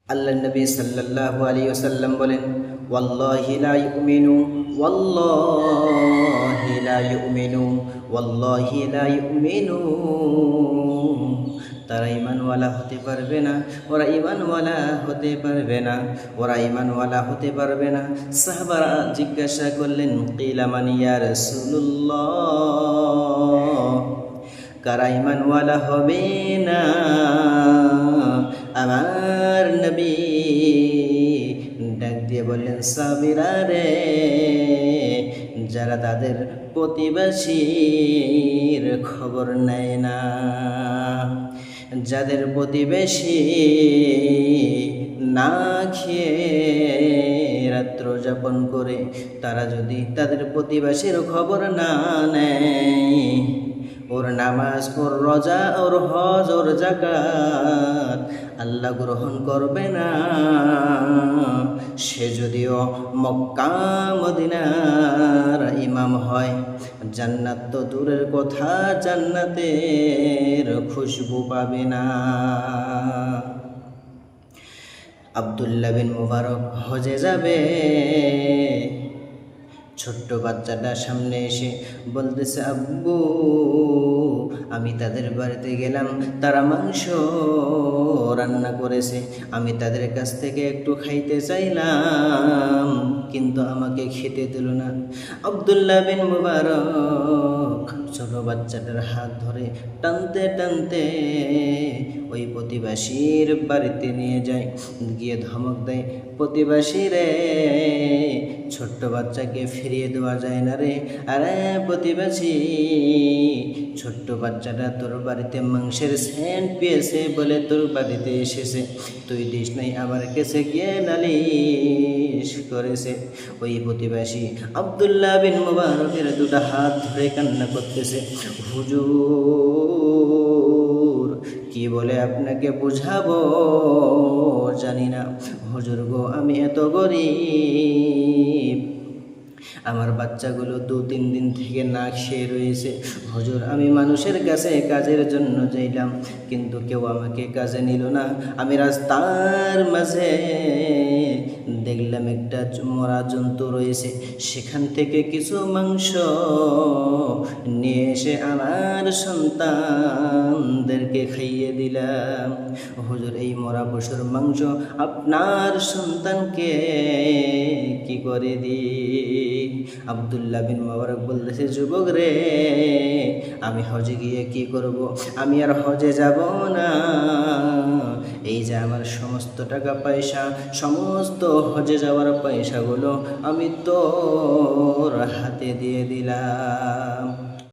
আল্লাহ নবী সাল্লাল্লাহু আলাইহি ওয়াসাল্লাম বলেন, ওয়াল্লাহি লা ইউমিনু ওয়াল্লাহি লা ইউমিনু ওয়াল্লাহি লা ইউমিনু। তারা ঈমানওয়ালা হতে পারবে না, ওরা ঈমানওয়ালা হতে পারবে না, ওরা ঈমানওয়ালা হতে পারবে না। সাহাবারা জিজ্ঞাসা করলেন, কিলা মান ইয়া রাসূলুল্লাহ, কারা ঈমানওয়ালা হবে না? আমার নবী ডাক দিয়ে বললেন, সাহাবীরা রে, যারা তাদের প্রতিবেশীর খবর নেয় না, যাদের প্রতিবেশী না খেয়ে রাত্র যাপন করে, তারা যদি তাদের প্রতিবেশীর খবর না নেয়, ওর নামাজ, ওর রোজা, ওর হজ, ওর যাকাত আল্লাহ গ্রহণ করবে না। সে যদিও মক্কা মদিনার ইমাম হয়, জান্নাত তো দূরের কথা, জান্নাতের খুশবু পাবে না। আব্দুল্লাহ বিন মুবারক হজে যাবে, ছোট্ট বাচ্চাটা সামনে এসে বলতেছে, আব্বু আমি তাদের বাড়িতে গেলাম, তারা মাংস রান্না করেছে, আমি তাদের কাছ থেকে একটু খাইতে চাইলাম, কিন্তু আমাকে খেতে দিল না। আব্দুল্লাহ বিন মুবারক ছোট বাচ্চাটার হাত ধরে টানতে টানতে ওই প্রতিবেশীর বাড়িতে নিয়ে যায়, গিয়ে ধমক দেয়, প্রতিবেশী রে, ছোট্ট বাচ্চাকে ফিরিয়ে দেওয়া যায় না রে। আরে প্রতিবেশী, ছোট্ট বাচ্চাটা তোর বাড়িতে মাংসের সেন্ট পেয়েছে বলে তোর বাড়িতে এসেছে, তুই দিস নাই, আমার কাছে গিয়ে নালিশ করেছে। ওই প্রতিবেশী আব্দুল্লাহ বিন মুবারকের দুটা হাত ধরে কান্না করতেছে, হুজুর কি বলে আপনাকে বুঝাবো জানি না, হুজুর গো আমি এত গরিব, আমার বাচ্চাগুলো 2-3 দিন থেকে না খেয়ে রয়েছে, হুজুর আমি মানুষের কাছে কাজের জন্য যাইলাম, কিন্তু কেউ আমাকে কাজে নিল না। আমি রাস্তার মাঝে দেখলাম একটা মরা জন্তু রয়েছে, সেখান থেকে কিছু মাংস নিয়ে এসে আমার সন্তানদেরকে খাইয়ে দিলাম। হুজুর এই মরা পশুর মাংস আপনার সন্তানকে কি করে দিই? আব্দুল্লাহ বিন মুবারক বলতেছে, যুবক রে, আমি হজে গিয়ে কি করব? আমি আর হজে যাব না। এই যে আমার সমস্ত টাকা পয়সা, সমস্ত হজে যাওয়ার পয়সাগুলো আমি তোর হাতে দিয়ে দিলাম।